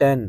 10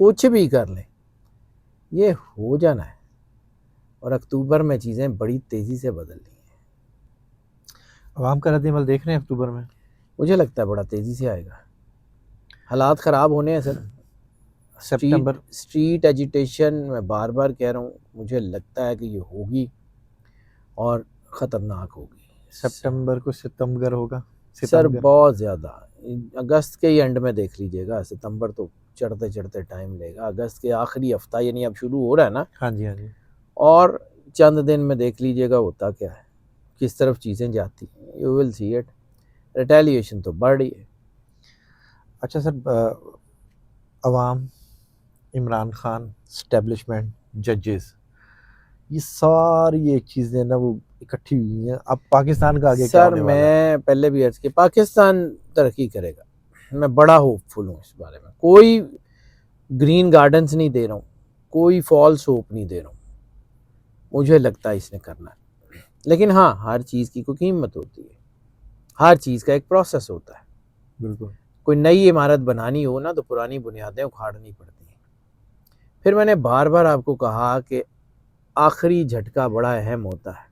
کچھ بھی کر لیں یہ ہو جانا ہے، اور اکتوبر میں چیزیں بڑی تیزی سے بدلنی ہیں۔ عوام کا رد عمل دیکھ رہے ہیں اکتوبر میں؟ مجھے لگتا ہے بڑا تیزی سے آئے گا، حالات خراب ہونے ہیں سر۔ سپٹمبر اسٹریٹ ایجیٹیشن میں بار بار کہہ رہا ہوں، مجھے لگتا ہے کہ یہ ہوگی اور خطرناک ہوگی۔ سپٹمبر کو ستمگر ہوگا، سر ستمگر بہت زیادہ، اگست کے ہی اینڈ میں دیکھ لیجئے گا، ستمبر تو چڑھتے چڑھتے ٹائم لے گا، اگست کے آخری ہفتہ یعنی اب شروع ہو رہا ہے نا، ہاں جی ہاں جی۔ اور چند دن میں دیکھ لیجئے گا ہوتا کیا ہے، کس طرف چیزیں جاتی ہیں، you will see it. Retaliation تو بڑھ رہی ہے۔ اچھا سر، عوام، عمران خان، اسٹیبلشمنٹ، ججز، یہ ساری یہ چیزیں نا وہ اکٹھی ہوئی ہیں، اب پاکستان کا آگے کیا سر ہونے والا ہے؟ میں پہلے بھی عرض کیا پاکستان ترقی کرے گا، میں بڑا ہوپ فل ہوں اس بارے میں، کوئی گرین گارڈنز نہیں دے رہا ہوں، کوئی فالس ہوپ نہیں دے رہا ہوں، مجھے لگتا ہے اس نے کرنا ہے، لیکن ہاں ہر چیز کی کوئی قیمت ہوتی ہے، ہر چیز کا ایک پروسیس ہوتا ہے۔ بالکل کوئی نئی عمارت بنانی ہو نا تو پرانی بنیادیں اکھاڑنی پڑتی ہیں۔ پھر میں نے بار بار آپ کو کہا کہ آخری جھٹکا بڑا اہم ہوتا ہے،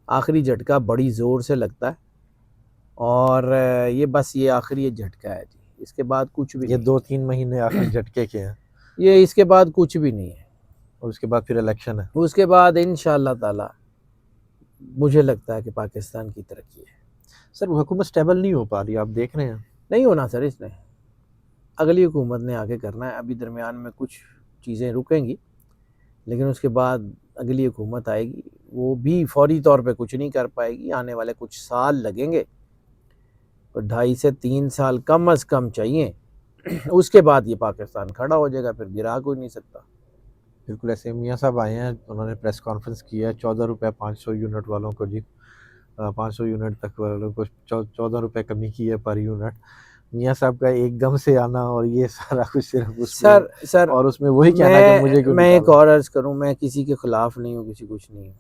آخری جھٹکا بڑی زور سے لگتا ہے، اور یہ بس یہ آخری جھٹکا ہے جی، اس کے بعد کچھ بھی یہ نہیں 2-3 مہینے آخری جھٹکے کے ہیں، یہ اس کے بعد کچھ بھی نہیں ہے۔ اور اس کے بعد پھر الیکشن ہے۔ اس کے بعد انشاءاللہ تعالی مجھے لگتا ہے کہ پاکستان کی ترقی ہے۔ سر وہ حکومت سٹیبل نہیں ہو پا رہی، آپ دیکھ رہے ہیں؟ نہیں ہونا سر، اس نے اگلی حکومت نے آگے کرنا ہے، ابھی درمیان میں کچھ چیزیں رکیں گی، لیکن اس کے بعد اگلی حکومت آئے گی، وہ بھی فوری طور پہ کچھ نہیں کر پائے گی، آنے والے کچھ سال لگیں گے، 2.5 سے 3 سال کم از کم چاہیے، اس کے بعد یہ پاکستان کھڑا ہو جائے گا، پھر گرا کوئی نہیں سکتا۔ بالکل ایسے میاں صاحب آئے ہیں، انہوں نے پریس کانفرنس کی ہے، 14 روپے 500 یونٹ والوں کو جی، 500 یونٹ تک والوں کو 14 روپے کمی کی ہے پر یونٹ۔ میاں صاحب کا ایک دم سے آنا اور یہ سارا کچھ صرف اس میں، سر اور اس میں وہی کہنا کہ مجھے کیوں میں ایک نکالا۔ اور عرض کروں، میں کسی کے خلاف نہیں ہوں، کسی کچھ نہیں ہوں،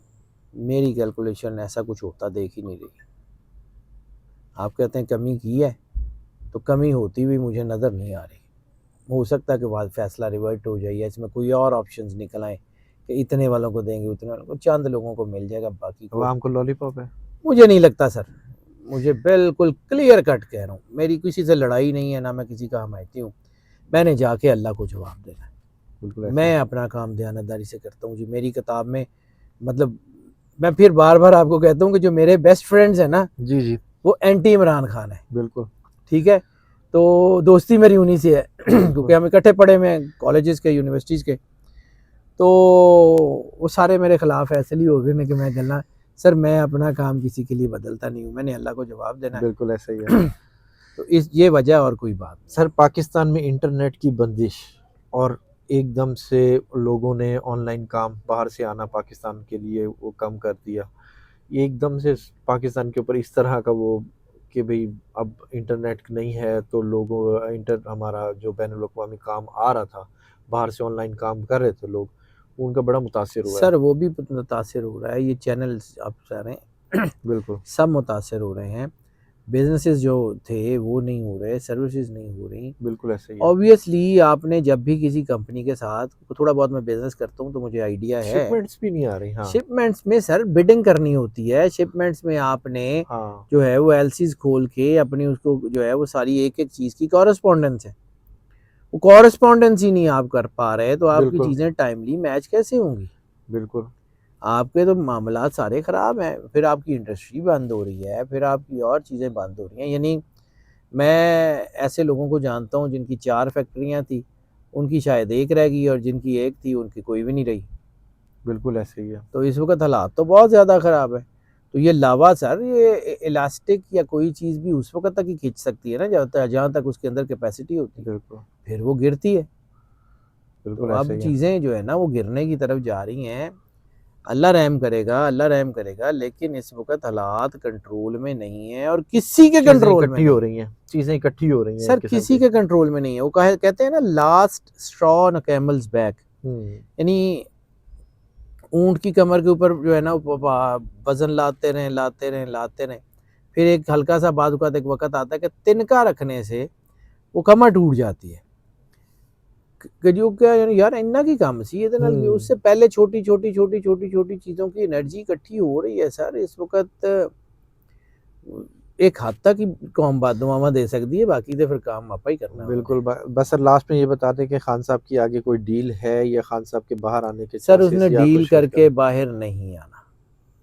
میری کیلکولیشن ایسا کچھ ہوتا دیکھ ہی نہیں رہی۔ آپ کہتے ہیں کمی کی ہے، تو کمی ہوتی ہوئی مجھے نظر نہیں آ رہی، ہو سکتا ہے کہ بعد فیصلہ ریورٹ ہو جائے، اس میں کوئی اور آپشنز نکل آئیں کہ اتنے والوں کو دیں گے، اتنے والوں کو، چند لوگوں کو مل جائے گا، باقی کو عوام کو لالی پاپ ہے۔ مجھے نہیں لگتا سر، مجھے بالکل کلیئر کٹ کہہ رہا ہوں، میری کسی سے لڑائی نہیں ہے، نہ میں کسی کا حمایتی ہوں، میں نے جا کے اللہ کو جواب دینا ہے، بالکل ایسے میں اپنا کام دیانتداری سے کرتا ہوں جی۔ میری کتاب میں مطلب میں پھر بار بار آپ کو کہتا ہوں کہ جو میرے بیسٹ فرینڈز ہیں نا جی جی وہ اینٹی عمران خان ہے، بالکل ٹھیک ہے، تو دوستی میری انہی سے ہے کیونکہ ہم اکٹھے پڑھے ہوئے ہیں کالجز کے، یونیورسٹیز کے، تو وہ سارے میرے خلاف ایسے لیے ہو گئے نا کہ میں گلا سر میں اپنا کام کسی کے لیے بدلتا نہیں ہوں، میں نے اللہ کو جواب دینا ہے، بالکل ایسا ہی ہے۔ تو یہ وجہ اور کوئی بات نہیں۔ سر پاکستان میں انٹرنیٹ کی بندش اور ایک دم سے لوگوں نے آن لائن کام باہر سے آنا پاکستان کے لیے وہ کم کر دیا، یہ ایک دم سے پاکستان کے اوپر اس طرح کا وہ کہ بھئی اب انٹرنیٹ نہیں ہے تو لوگوں ہمارا جو بین الاقوامی کام آ رہا تھا، باہر سے آن لائن کام کر رہے تھے لوگ، ان کا بڑا متاثر ہوا ہے۔ سر وہ بھی متاثر ہو رہا ہے، یہ چینلز آپ سارے بالکل سب متاثر ہو رہے ہیں، بزنسز جو تھے وہ نہیں ہو رہے، سروسز نہیں ہو رہی۔ بالکل ایسا ہی ہے۔ اوبویسلی آپ نے جب بھی کسی کمپنی کے ساتھ تھوڑا بہت میں بزنس کرتا ہوں تو مجھے آئیڈیا ہے، شپمنٹس بھی نہیں آ رہی۔ ہاں شپمنٹس میں سر بڈنگ کرنی ہوتی ہے، شپمنٹس میں آپ نے ہاں جو ہے وہ ایل سیز کھول کے اپنی اس کو جو ہے وہ ساری ایک ایک چیز کی کورسپونڈنس ہے، وہ کورسپونڈنس ہی نہیں آپ کر پا رہے تو آپ کی بالکل چیزیں ٹائملی میچ کیسے ہوں گی؟ بالکل آپ کے تو معاملات سارے خراب ہیں، پھر آپ کی انڈسٹری بند ہو رہی ہے، پھر آپ کی اور چیزیں بند ہو رہی ہیں۔ یعنی میں ایسے لوگوں کو جانتا ہوں جن کی 4 فیکٹریاں تھیں، ان کی شاید ایک رہ گئی، اور جن کی ایک تھی ان کی کوئی بھی نہیں رہی، بالکل ایسے ہی ہے۔ تو اس وقت حالات تو بہت زیادہ خراب ہے۔ تو یہ لاوا سر، یہ الاسٹک یا کوئی چیز بھی اس وقت تک ہی کھینچ سکتی ہے نا جہاں تک اس کے اندر کیپیسٹی ہوتی ہے، بالکل پھر وہ گرتی ہے۔ بالکل تو اب ایسا ہی ہے۔ چیزیں جو ہے نا وہ گرنے کی طرف جا رہی ہیں، اللہ رحم کرے گا، اللہ رحم کرے گا، لیکن اس وقت حالات کنٹرول میں نہیں ہیں، اور کسی کے چیزیں کنٹرول میں اکٹھی ہو نہیں رہی ہیں، چیزیں اکٹھی ہو رہی ہیں سر، ایک قسم کسی کے کنٹرول میں نہیں ہے۔ وہ کہتے ہیں نا لاسٹ اسٹرا آن اے کیملز بیک، یعنی اونٹ کی کمر کے اوپر جو ہے نا وزن لاتے رہیں لاتے رہیں لاتے رہیں، پھر ایک ہلکا سا بعض اوقات ایک وقت آتا ہے کہ تنکا رکھنے سے وہ کمر ٹوٹ جاتی ہے۔ کہ جو کیا یار انہاں کی کام سی ہے اس سے پہلے چھوٹی چھوٹی چیزوں کی انرجی اکٹھی ہو رہی ہے سر اس وقت. ایک حد تک ہی قوم بادوامہ دے سکتی ہے، باقی تو پھر کام آپ ہی کرنا ہے. بالکل. بس سر لاسٹ میں یہ بتا دیں کہ خان صاحب کی آگے کوئی ڈیل ہے یا خان صاحب کے باہر آنے کے سر اس نے چانسز یا ڈیل کچھ کر اس کے باہر نہیں آنا،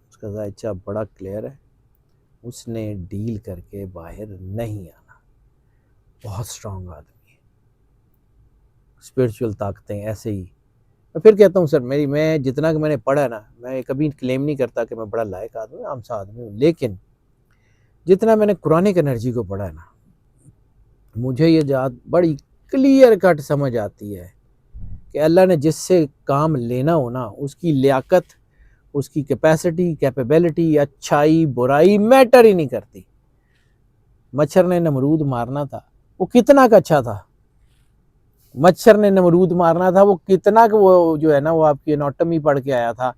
اس کا ذائچہ بڑا کلیئر ہے. اس نے ڈیل کر کے باہر نہیں آنا. بہت سٹرونگ آدمی ہے، اسپرچول طاقتیں ایسے ہی. میں پھر کہتا ہوں سر میں جتنا کہ میں نے پڑھا ہے نا، میں کبھی کلیم نہیں کرتا کہ میں بڑا لائق آدمی عام سا آدمی ہوں، لیکن جتنا میں نے قرآنک انرجی کو پڑھا ہے نا، مجھے یہ بات بڑی کلیئر کٹ سمجھ آتی ہے کہ اللہ نے جس سے کام لینا ہو نا، اس کی لیاقت، اس کی کیپیسٹی، کیپیبلٹی، اچھائی برائی میٹر ہی نہیں کرتی. مچھر نے نمرود مارنا تھا، وہ کتنا کا اچھا تھا. مچھر نے نمرود مارنا تھا، وہ کتنا کہ وہ جو ہے نا وہ آپ کی اناٹمی پڑھ کے آیا تھا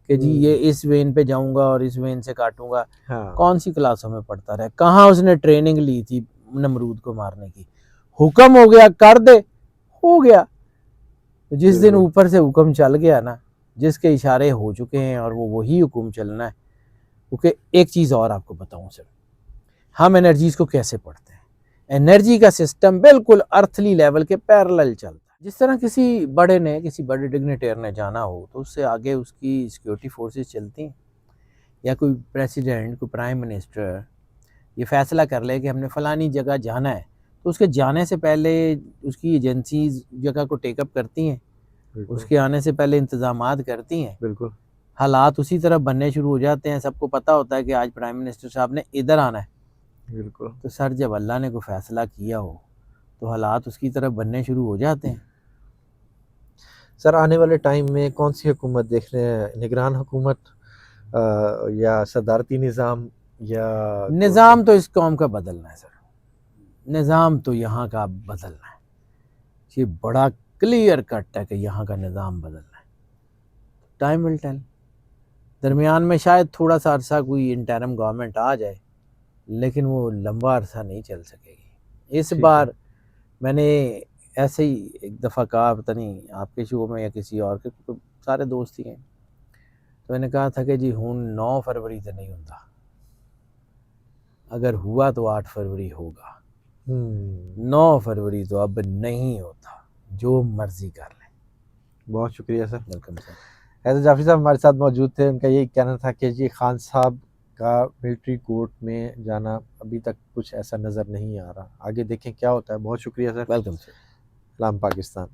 کہ جی یہ اس وین پہ جاؤں گا اور اس وین سے کاٹوں گا. کون سی کلاسوں میں پڑھتا رہا، کہاں اس نے ٹریننگ لی تھی نمرود کو مارنے کی. حکم ہو گیا کر دے، ہو گیا. جس دن اوپر سے حکم چل گیا نا، جس کے اشارے ہو چکے ہیں اور وہ وہی حکم چلنا ہے. کیونکہ ایک چیز اور آپ کو بتاؤں سر، ہم انرجیز کو کیسے پڑھتے ہیں. انرجی کا سسٹم بالکل ارتھلی لیول کے پیرلل چلتا ہے. جس طرح کسی بڑے ڈگنیٹیئر نے جانا ہو تو اس سے آگے اس کی سیکیورٹی فورسز چلتی ہیں، یا کوئی پریسیڈنٹ، کوئی پرائم منسٹر یہ فیصلہ کر لے کہ ہم نے فلانی جگہ جانا ہے، تو اس کے جانے سے پہلے اس کی ایجنسیز جگہ کو ٹیک اپ کرتی ہیں، اس کے آنے سے پہلے انتظامات کرتی ہیں. بالکل حالات اسی طرح بننے شروع ہو جاتے ہیں. سب کو پتہ ہوتا ہے کہ آج پرائم منسٹر صاحب نے ادھر آنا ہے. بالکل. تو سر جب اللہ نے کوئی فیصلہ کیا ہو تو حالات اس کی طرف بننے شروع ہو جاتے ہیں. سر آنے والے ٹائم میں کون سی حکومت دیکھ رہے ہیں؟ نگران حکومت یا صدارتی نظام یا نظام تو اس قوم کا بدلنا ہے سر. نظام تو یہاں کا بدلنا ہے. یہ بڑا کلیئر کٹ ہے کہ یہاں کا نظام بدلنا ہے. Time will tell. درمیان میں شاید تھوڑا سا عرصہ کوئی انٹرم گورنمنٹ آ جائے، لیکن وہ لمبا عرصہ نہیں چل سکے گی. اس بار میں نے ایسے ہی ایک دفعہ کہا، پتہ نہیں آپ کے شو میں یا کسی اور کے، تو سارے دوست ہی ہیں، تو میں نے کہا تھا کہ جی ہوں 9 فروری تو نہیں ہوتا، اگر ہوا تو 8 فروری ہوگا. 9 فروری تو اب نہیں ہوتا، جو مرضی کر لیں. بہت شکریہ sir. Welcome sir. Haider Jafri sahab ہمارے ساتھ موجود تھے. ان کا یہی کہنا تھا کہ جی خان صاحب کا ملٹری کورٹ میں جانا ابھی تک کچھ ایسا نظر نہیں آ رہا. آگے دیکھیں کیا ہوتا ہے. بہت شکریہ سر. ویلکم سر. سلام پاکستان.